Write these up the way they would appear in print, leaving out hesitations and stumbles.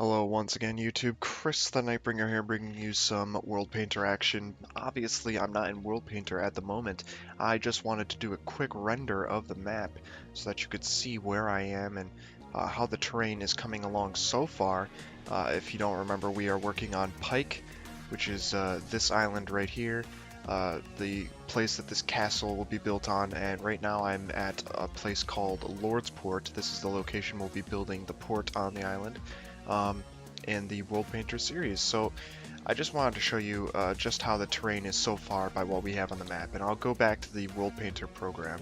Hello once again YouTube, Chris the Nightbringer here bringing you some World Painter action. Obviously I'm not in World Painter at the moment, I just wanted to do a quick render of the map so that you could see where I am and how the terrain is coming along so far. If you don't remember, we are working on Pyke, which is this island right here, the place that this castle will be built on, and right now I'm at a place called Lordsport. This is the location we'll be building the port on the island. In the World Painter series. So I just wanted to show you just how the terrain is so far by what we have on the map, and I'll go back to the World Painter program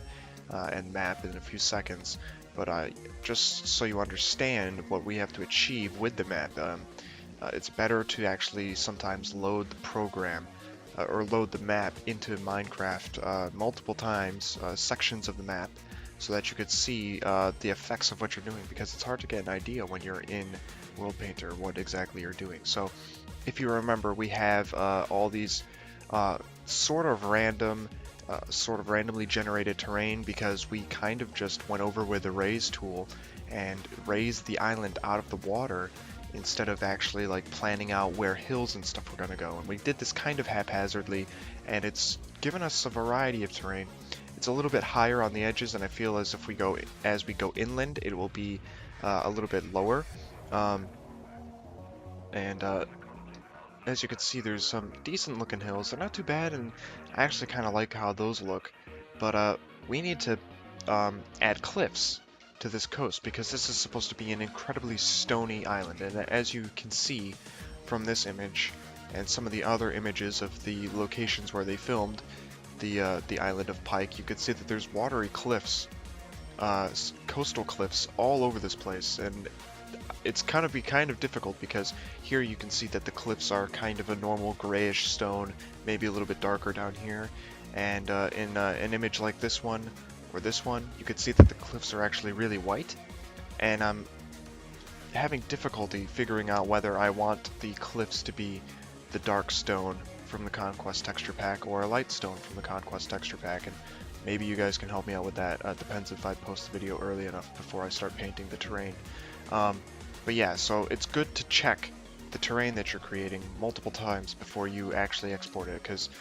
and map in a few seconds, but just so you understand what we have to achieve with the map, it's better to actually sometimes load the program or load the map into Minecraft multiple times, sections of the map, so that you could see the effects of what you're doing, because it's hard to get an idea when you're in World Painter what exactly you're doing. So if you remember, we have all these sort of randomly generated terrain, because we kind of just went over with the raise tool and raised the island out of the water instead of actually like planning out where hills and stuff were going to go. And we did this kind of haphazardly, and it's given us a variety of terrain. It's a little bit higher on the edges, and I feel as if we go inland, it will be a little bit lower. As you can see, there's some decent looking hills. They're not too bad, and I actually kind of like how those look. But we need to add cliffs to this coast, because this is supposed to be an incredibly stony island. And as you can see from this image and some of the other images of the locations where they filmed the island of Pyke, you could see that there's watery cliffs, coastal cliffs all over this place, and it's kind of difficult, because here you can see that the cliffs are kind of a normal grayish stone, maybe a little bit darker down here, and in an image like this one or this one, you could see that the cliffs are actually really white, and I'm having difficulty figuring out whether I want the cliffs to be the dark stone from the Conquest texture pack or a light stone from the Conquest texture pack, and maybe you guys can help me out with that. Depends if I post the video early enough before I start painting the terrain. But yeah, so it's good to check the terrain that you're creating multiple times before you actually export it, because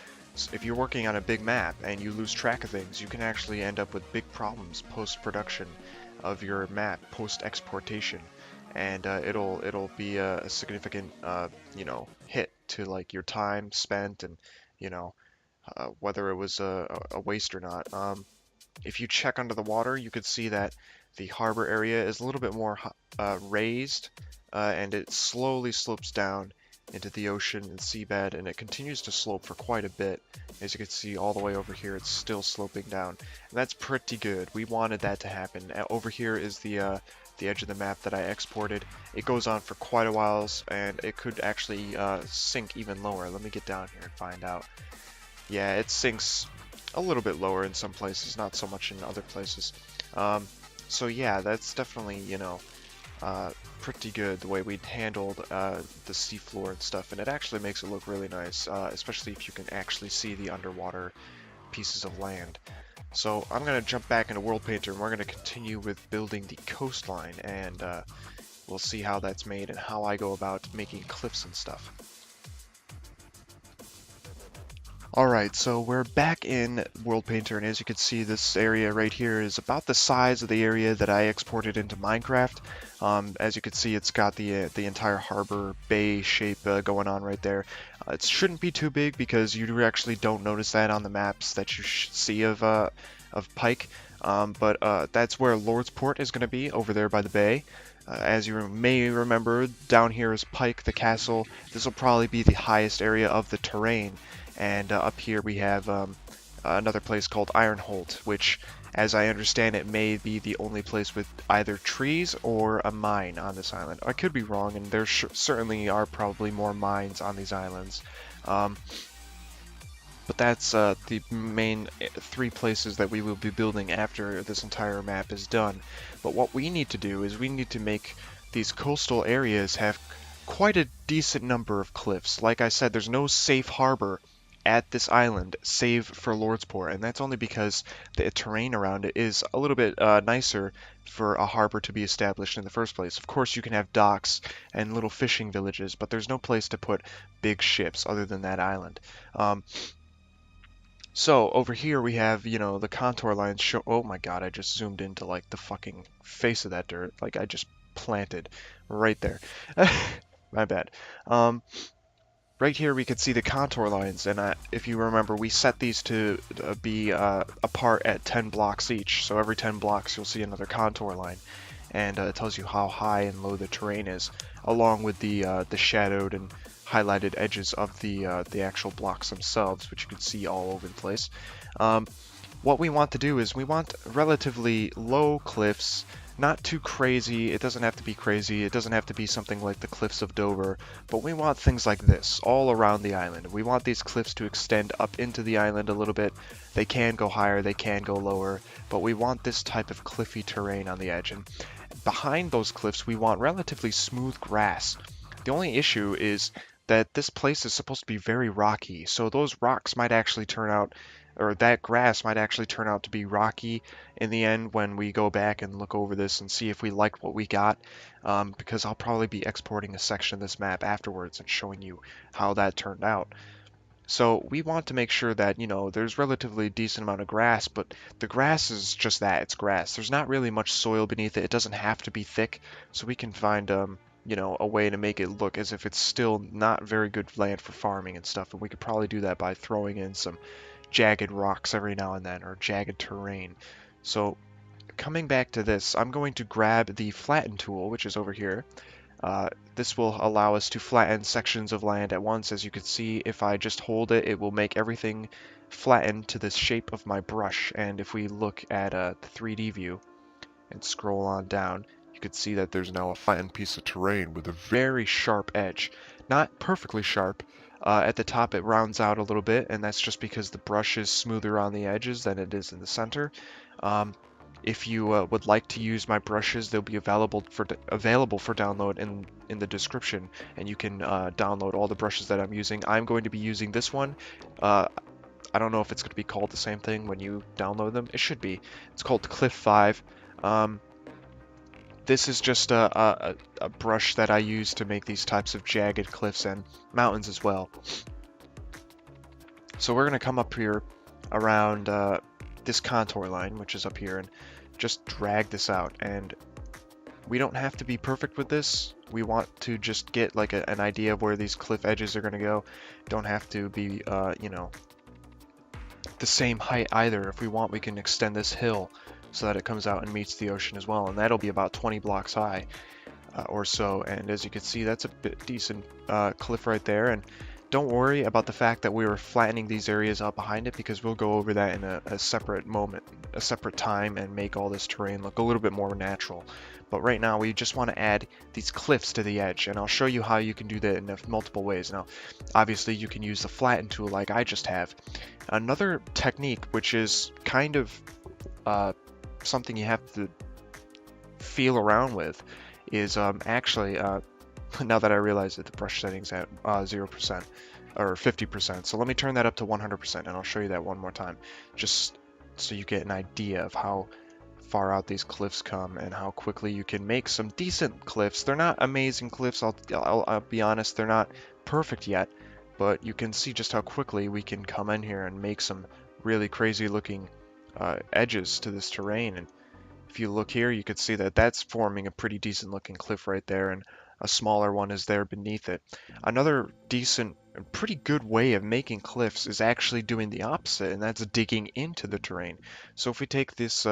if you're working on a big map and you lose track of things, you can actually end up with big problems post-production of your map, post-exportation, and it'll be a significant hit to like your time spent, and whether it was a waste or not. If you check under the water, you could see that the harbor area is a little bit more raised, and it slowly slopes down into the ocean and seabed, and it continues to slope for quite a bit. As you can see all the way over here, it's still sloping down, and that's pretty good. We wanted that to happen. Over here is the edge of the map that I exported. It goes on for quite a while, and it could actually sink even lower. Let me get down here and find out. Yeah, it sinks a little bit lower in some places, not so much in other places. So yeah, that's definitely, pretty good the way we handled the seafloor and stuff, and it actually makes it look really nice, especially if you can actually see the underwater pieces of land. So I'm going to jump back into World Painter, and we're going to continue with building the coastline, and we'll see how that's made and how I go about making cliffs and stuff. Alright, so we're back in World Painter, and as you can see, this area right here is about the size of the area that I exported into Minecraft. As you can see, it's got the entire harbor bay shape going on right there. It shouldn't be too big, because you actually don't notice that on the maps that you see of Pyke, but that's where Lordsport is going to be, over there by the bay. As you may remember, down here is Pyke, the castle. This will probably be the highest area of the terrain. And up here we have another place called Ironholt, which, as I understand it, may be the only place with either trees or a mine on this island. I could be wrong, and there certainly are probably more mines on these islands. But that's the main three places that we will be building after this entire map is done. But what we need to do is we need to make these coastal areas have quite a decent number of cliffs. Like I said, there's no safe harbor at this island, save for Lordsport, and that's only because the terrain around it is a little bit nicer for a harbor to be established in the first place. Of course, you can have docks and little fishing villages, but there's no place to put big ships other than that island. So over here we have, the contour lines show. Oh my God, I just zoomed into like the fucking face of that dirt. Like I just planted right there. My bad. Right here we could see the contour lines, and if you remember, we set these to be apart at 10 blocks each. So every 10 blocks you'll see another contour line, and it tells you how high and low the terrain is, along with the shadowed and highlighted edges of the actual blocks themselves, which you can see all over the place. What we want to do is we want relatively low cliffs, not too crazy. It doesn't have to be crazy. It doesn't have to be something like the cliffs of Dover, but we want things like this all around the island. We want these cliffs to extend up into the island a little bit. They can go higher, they can go lower, but we want this type of cliffy terrain on the edge. And behind those cliffs, we want relatively smooth grass. The only issue is that this place is supposed to be very rocky, so those rocks might actually turn out, or that grass might actually turn out to be rocky in the end when we go back and look over this and see if we liked what we got, because I'll probably be exporting a section of this map afterwards and showing you how that turned out. So we want to make sure that, there's relatively decent amount of grass, but the grass is just that, it's grass. There's not really much soil beneath it. It doesn't have to be thick, so we can find, a way to make it look as if it's still not very good land for farming and stuff, and we could probably do that by throwing in some jagged rocks every now and then, or jagged terrain. So coming back to this, I'm going to grab the flatten tool, which is over here. This will allow us to flatten sections of land at once. As you can see, if I just hold it, it will make everything flatten to the shape of my brush. And if we look at the 3D view and scroll on down, you can see that there's now a flattened piece of terrain with a very sharp edge. Not perfectly sharp. At the top it rounds out a little bit, and that's just because the brush is smoother on the edges than it is in the center. If you would like to use my brushes, they'll be available for download in the description, and you can download all the brushes that I'm using. I'm going to be using this one. I don't know if it's going to be called the same thing when you download them. It should be. It's called Cliff 5. This is just a brush that I use to make these types of jagged cliffs and mountains as well. So we're going to come up here around this contour line, which is up here, and just drag this out. And we don't have to be perfect with this. We want to just get like an idea of where these cliff edges are going to go. Don't have to be, the same height either. If we want, we can extend this hill so that it comes out and meets the ocean as well, and that'll be about 20 blocks high or so. And as you can see, that's a bit decent cliff right there. And don't worry about the fact that we were flattening these areas out behind it, because we'll go over that in a separate moment, a separate time, and make all this terrain look a little bit more natural. But right now we just want to add these cliffs to the edge, and I'll show you how you can do that in multiple ways. Now obviously you can use the flatten tool like I just have. Another technique, which is kind of something you have to feel around with, is actually now that I realize that the brush setting's at 0% or 50%, so let me turn that up to 100%, and I'll show you that one more time, just so you get an idea of how far out these cliffs come and how quickly you can make some decent cliffs. They're not amazing cliffs, I'll be honest, they're not perfect yet, but you can see just how quickly we can come in here and make some really crazy looking edges to this terrain. And if you look here, you can see that that's forming a pretty decent looking cliff right there, and a smaller one is there beneath it. Another decent and pretty good way of making cliffs is actually doing the opposite, and that's digging into the terrain. So if we take this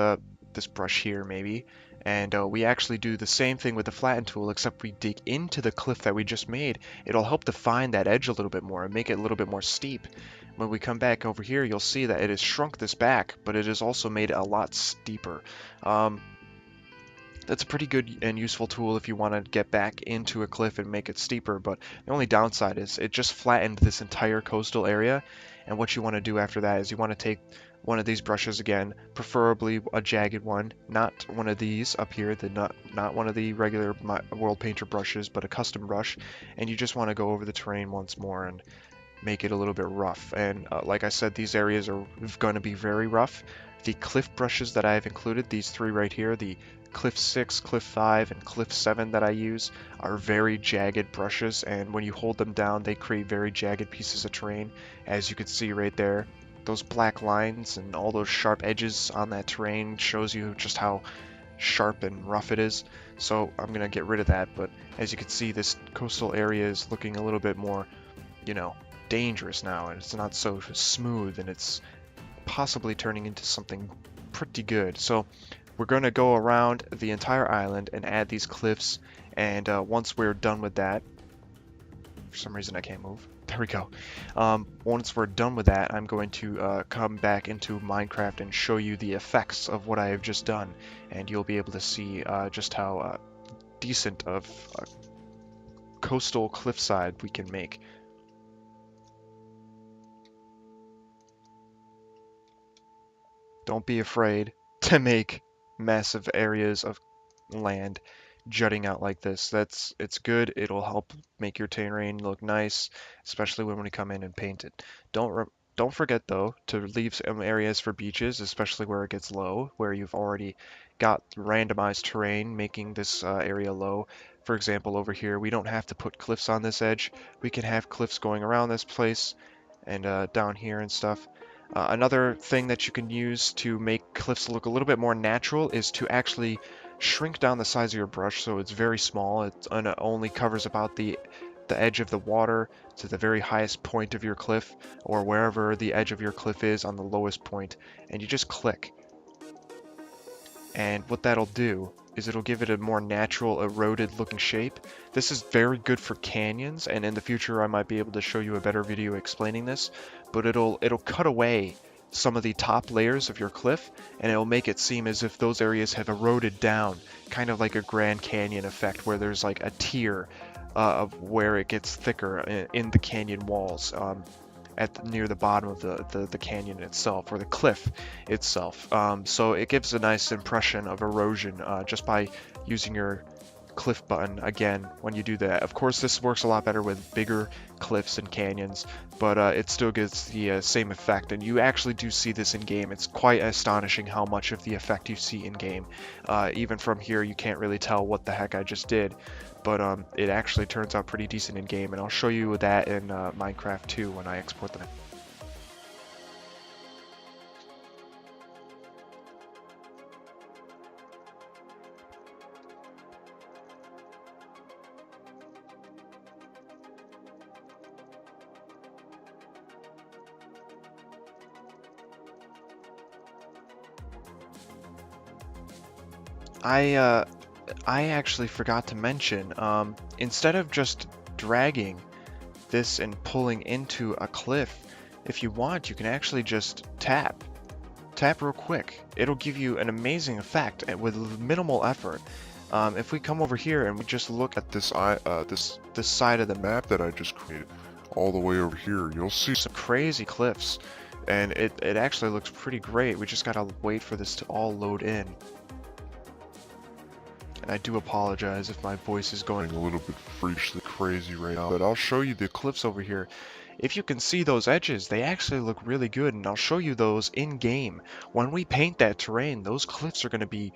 this brush here maybe, and we actually do the same thing with the flatten tool, except we dig into the cliff that we just made, it'll help define that edge a little bit more and make it a little bit more steep. When we come back over here, you'll see that it has shrunk this back, but it has also made it a lot steeper. That's a pretty good and useful tool if you want to get back into a cliff and make it steeper, but the only downside is it just flattened this entire coastal area, and what you want to do after that is you want to take one of these brushes again, preferably a jagged one, not one of these up here, not one of the regular World Painter brushes, but a custom brush, and you just want to go over the terrain once more and make it a little bit rough. And like I said, these areas are going to be very rough. The cliff brushes that I have included, these three right here, the Cliff 6, Cliff 5, and Cliff 7 that I use, are very jagged brushes, and when you hold them down, they create very jagged pieces of terrain, as you can see right there. Those black lines and all those sharp edges on that terrain shows you just how sharp and rough it is. So I'm going to get rid of that, but as you can see, this coastal area is looking a little bit more, you know, dangerous now, and it's not so smooth, and it's possibly turning into something pretty good. So we're going to go around the entire island and add these cliffs, and once we're done with that, for some reason I can't move. There we go. Once we're done with that, I'm going to come back into Minecraft and show you the effects of what I have just done, and you'll be able to see just how decent of a coastal cliffside we can make. Don't be afraid to make massive areas of land jutting out like this. It's good. It'll help make your terrain look nice, especially when we come in and paint it. Don't forget though to leave some areas for beaches, especially where it gets low, where you've already got randomized terrain making this area low. For example, over here, we don't have to put cliffs on this edge. We can have cliffs going around this place and down here and stuff. Another thing that you can use to make cliffs look a little bit more natural is to actually shrink down the size of your brush so it's very small. It only covers about the edge of the water to the very highest point of your cliff, or wherever the edge of your cliff is on the lowest point, and you just click. And what that'll do is it'll give it a more natural, eroded looking shape. This is very good for canyons, and in the future I might be able to show you a better video explaining this, but it'll cut away some of the top layers of your cliff, and it'll make it seem as if those areas have eroded down, kind of like a Grand Canyon effect, where there's like a tier of where it gets thicker in the canyon walls. Near the bottom of the canyon itself, or the cliff itself. So it gives a nice impression of erosion just by using your cliff button again when you do that. Of course, this works a lot better with bigger cliffs and canyons, but it still gives the same effect, and you actually do see this in game. It's quite astonishing how much of the effect you see in game. Even from here, you can't really tell what the heck I just did, but it actually turns out pretty decent in game, and I'll show you that in Minecraft too when I export them. I actually forgot to mention, instead of just dragging this and pulling into a cliff, if you want, you can actually just tap real quick. It'll give you an amazing effect with minimal effort. If we come over here and we just look at this side of the map that I just created, all the way over here, you'll see some crazy cliffs, and it actually looks pretty great. We just gotta wait for this to all load in. And I do apologize if my voice is going a little bit freakishly crazy right now, but I'll show you the cliffs over here. If you can see those edges, they actually look really good, and I'll show you those in game. When we paint that terrain, those cliffs are going to be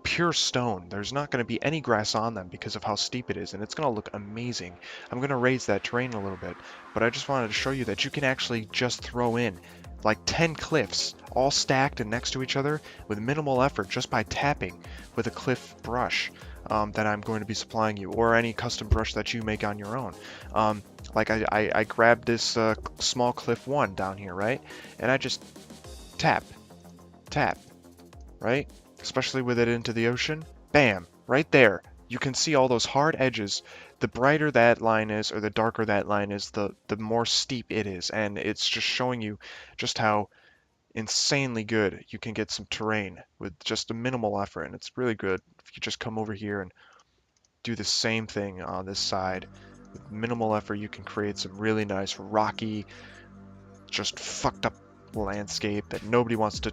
pure stone. There's not going to be any grass on them because of how steep it is, and it's going to look amazing. I'm going to raise that terrain a little bit, but I just wanted to show you that you can actually just throw in like 10 cliffs all stacked and next to each other with minimal effort just by tapping with a cliff brush that I'm going to be supplying you, or any custom brush that you make on your own. Like I grabbed this small cliff 1 down here, right? And I just tap, right? Especially with it into the ocean. Bam! Right there. You can see all those hard edges. The brighter that line is, or the darker that line is, the more steep it is. And it's just showing you just how insanely good you can get some terrain with just a minimal effort. And it's really good if you just come over here and do the same thing on this side. With minimal effort, you can create some really nice rocky, just fucked up landscape that nobody wants to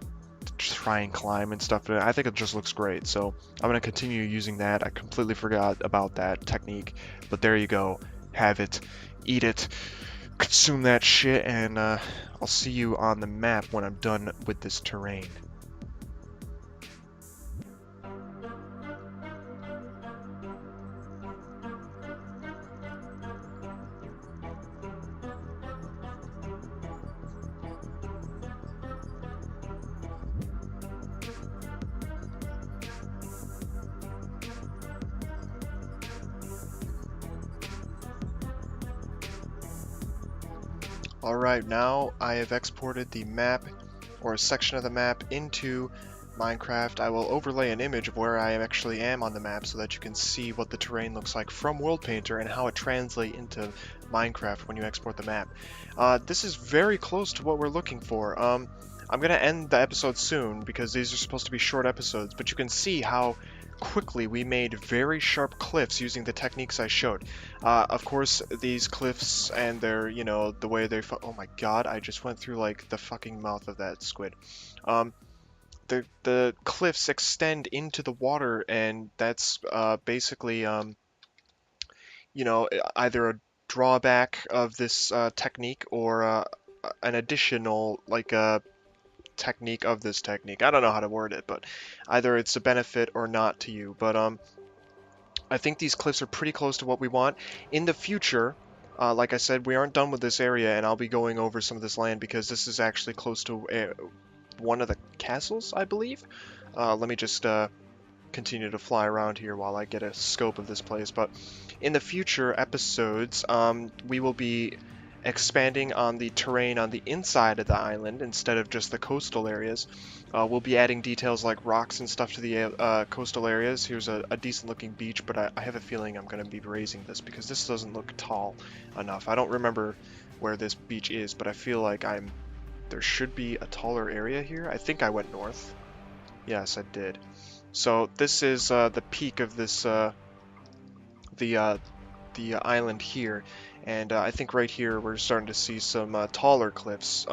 try and climb and stuff. I think it just looks great, so I'm going to continue using that. I completely forgot about that technique, but there you go. Have it, eat it, consume that shit, and I'll see you on the map when I'm done with this terrain. Alright, now I have exported the map, or a section of the map, into Minecraft. I will overlay an image of where I actually am on the map so that you can see what the terrain looks like from World Painter and how it translates into Minecraft when you export the map. This is very close to what we're looking for. I'm going to end the episode soon because these are supposed to be short episodes, but you can see how quickly we made very sharp cliffs using the techniques I showed. Of course, these cliffs and their, the way they... Oh my god, I just went through, like, the fucking mouth of that squid. Um, the cliffs extend into the water, and that's basically, either a drawback of this technique or an additional, like, technique of this technique. I don't know how to word it, but either it's a benefit or not to you. But I think these cliffs are pretty close to what we want. In the future, like I said, we aren't done with this area, and I'll be going over some of this land because this is actually close to one of the castles, I believe. Let me just continue to fly around here while I get a scope of this place. But in the future episodes, we will be expanding on the terrain on the inside of the island instead of just the coastal areas. We'll be adding details like rocks and stuff to the coastal areas. Here's a decent looking beach, but I have a feeling I'm going to be raising this because this doesn't look tall enough. I don't remember where this beach is, but I feel like there should be a taller area here. I think I went north. Yes, I did. So this is the peak of this the island here, and I think right here we're starting to see some taller cliffs,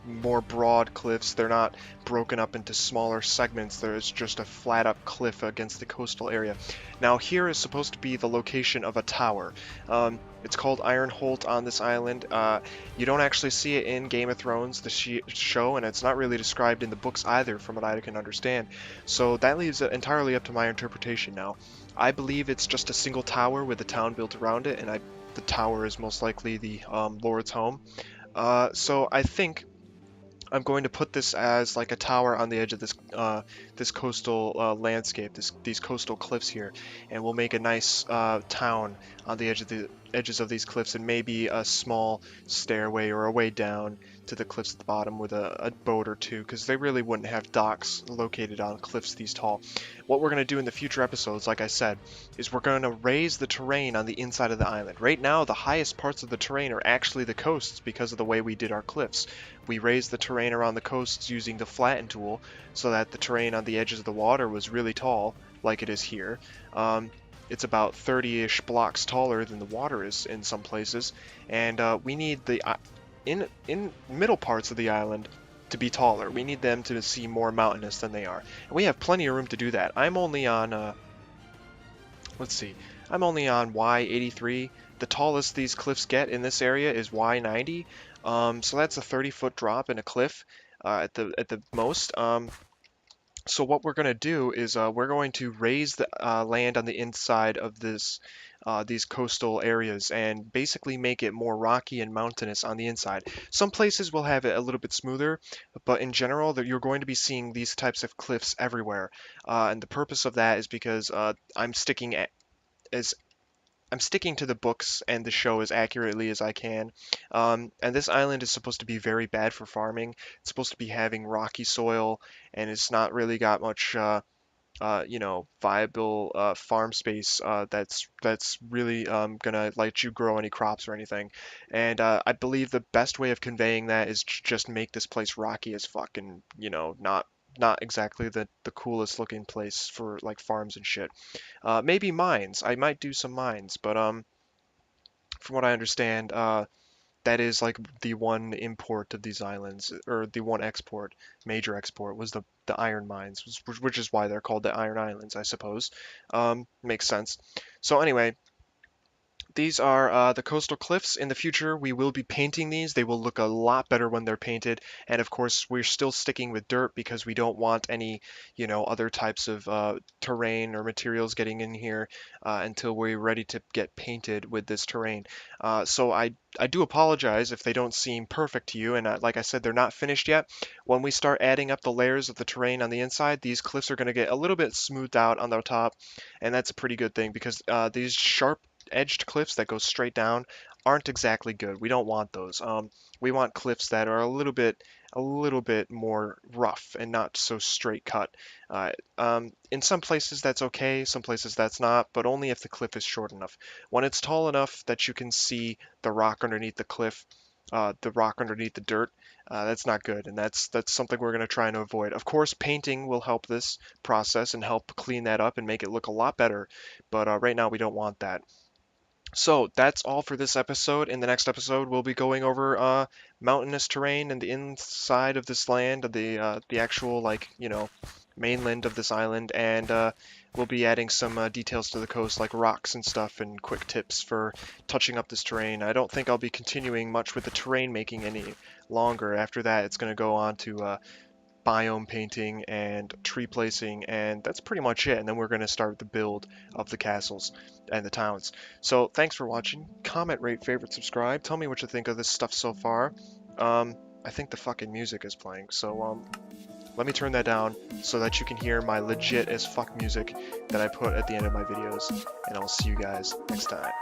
more broad cliffs. They're not broken up into smaller segments. There's just a flat up cliff against the coastal area. Now here is supposed to be the location of a tower. It's called Iron Holt on this island. You don't actually see it in Game of Thrones, the show, and it's not really described in the books either, from what I can understand. So that leaves it entirely up to my interpretation now. I believe it's just a single tower with a town built around it, and the tower is most likely the Lord's home. So I think I'm going to put this as like a tower on the edge of this coastal landscape, these coastal cliffs here, and we'll make a nice town on the edges of these cliffs, and maybe a small stairway or a way down to the cliffs at the bottom with a boat or two, because they really wouldn't have docks located on cliffs these tall. What we're going to do in the future episodes, like I said, is we're going to raise the terrain on the inside of the island. Right now, the highest parts of the terrain are actually the coasts because of the way we did our cliffs. We raised the terrain around the coasts using the flatten tool so that the terrain on the edges of the water was really tall, like it is here. It's about 30-ish blocks taller than the water is in some places, and we need the in middle parts of the island to be taller. We need them to seem more mountainous than they are, and we have plenty of room to do that. I'm only on let's see, I'm only on Y83. The tallest these cliffs get in this area is Y90. So that's a 30-foot drop in a cliff at the most. So what we're going to do is we're going to raise the land on the inside of these coastal areas and basically make it more rocky and mountainous on the inside. Some places will have it a little bit smoother, but in general, you're going to be seeing these types of cliffs everywhere. And the purpose of that is because as I'm sticking to the books and the show as accurately as I can. And this island is supposed to be very bad for farming. It's supposed to be having rocky soil, and it's not really got much, viable farm space that's really gonna let you grow any crops or anything. And I believe the best way of conveying that is just make this place rocky as fuck, and not exactly the coolest looking place for like farms and shit. Maybe mines. I might do some mines, but from what I understand, that is like the one import of these islands, or the one export, major export, was the iron mines, which is why they're called the Iron Islands, I suppose. Makes sense. So anyway, These are the coastal cliffs. In the future, we will be painting these. They will look a lot better when they're painted. And of course, we're still sticking with dirt because we don't want any, other types of terrain or materials getting in here until we're ready to get painted with this terrain. So I do apologize if they don't seem perfect to you. And like I said, they're not finished yet. When we start adding up the layers of the terrain on the inside, these cliffs are going to get a little bit smoothed out on the top. And that's a pretty good thing because these sharp edged cliffs that go straight down aren't exactly good. We don't want those. We want cliffs that are a little bit more rough and not so straight cut. In some places that's okay, some places that's not, but only if the cliff is short enough. When it's tall enough that you can see the rock underneath the cliff, the rock underneath the dirt, that's not good, and that's something we're going to try and avoid. Of course, painting will help this process and help clean that up and make it look a lot better, but right now we don't want that. So that's all for this episode. In the next episode, we'll be going over mountainous terrain and the inside of this land, of the actual mainland of this island, and we'll be adding some details to the coast, like rocks and stuff, and quick tips for touching up this terrain. I don't think I'll be continuing much with the terrain making any longer. After that, it's going to go on to biome painting and tree placing, and that's pretty much it. And then we're going to start the build of the castles and the towns. So thanks for watching. Comment, rate, favorite, subscribe. Tell me what you think of this stuff so far. I think the fucking music is playing, so let me turn that down so that you can hear my legit as fuck music that I put at the end of my videos. And I'll see you guys next time.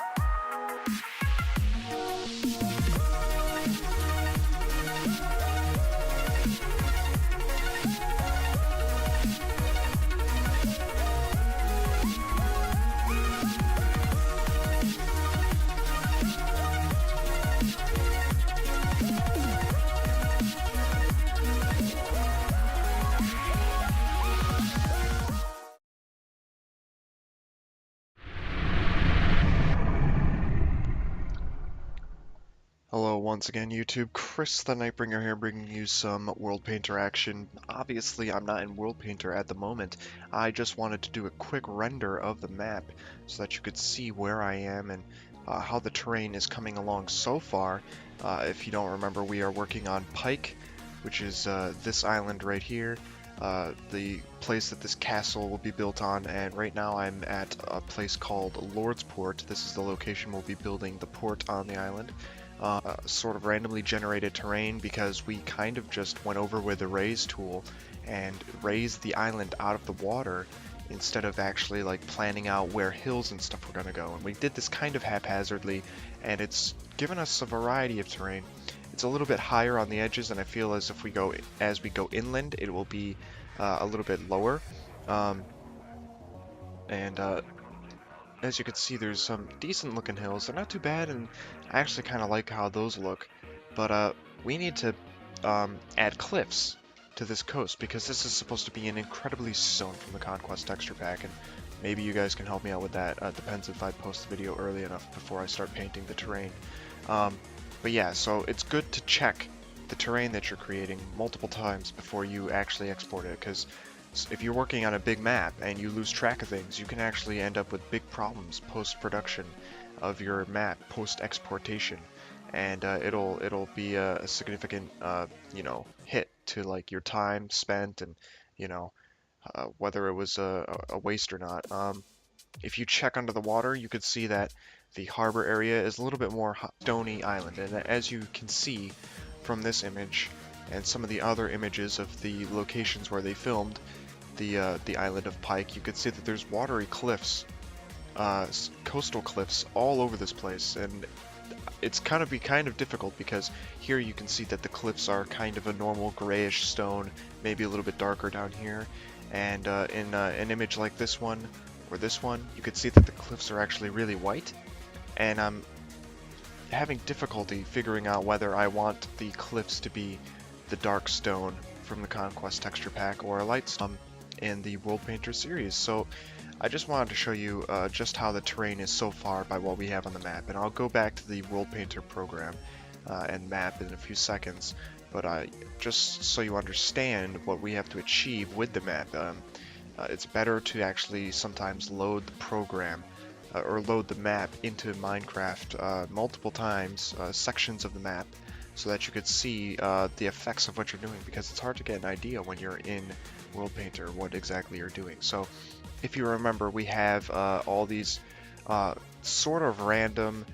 Hello once again, YouTube. Chris the Nightbringer here, bringing you some World Painter action. Obviously, I'm not in World Painter at the moment. I just wanted to do a quick render of the map so that you could see where I am and how the terrain is coming along so far. If you don't remember, we are working on Pyke, which is this island right here, the place that this castle will be built on, and right now I'm at a place called Lordsport. This is the location we'll be building the port on the island. Sort of randomly generated terrain because we kind of just went over with the raise tool and raised the island out of the water instead of actually like planning out where hills and stuff were going to go. And we did this kind of haphazardly, and it's given us a variety of terrain. It's a little bit higher on the edges, and I feel as we go inland, it will be a little bit lower. And as you can see, there's some decent looking hills. They're not too bad, and I actually kind of like how those look. But we need to add cliffs to this coast because this is supposed to be an incredibly zone from the Conquest texture pack, and maybe you guys can help me out with that. Depends if I post the video early enough before I start painting the terrain. But yeah, so it's good to check the terrain that you're creating multiple times before you actually export it, because if you're working on a big map and you lose track of things, you can actually end up with big problems post-production of your map, post-exportation, and it'll be a significant hit to like your time spent and whether it was a waste or not. If you check under the water, you could see that the harbor area is a little bit more stony island, and as you can see from this image and some of the other images of the locations where they filmed the island of Pyke, you could see that there's watery cliffs, coastal cliffs all over this place, and it's kind of difficult because here you can see that the cliffs are kind of a normal grayish stone, maybe a little bit darker down here, and in an image like this one or this one, you could see that the cliffs are actually really white, and I'm having difficulty figuring out whether I want the cliffs to be the dark stone from the Conquest texture pack or a light stone in the World Painter series. So I just wanted to show you just how the terrain is so far by what we have on the map, and I'll go back to the World Painter program and map in a few seconds, but just so you understand what we have to achieve with the map, it's better to actually sometimes load the program or load the map into Minecraft multiple times, sections of the map, so that you could see the effects of what you're doing, because it's hard to get an idea when you're in World Painter what exactly you're doing. So if you remember, we have all these sort of random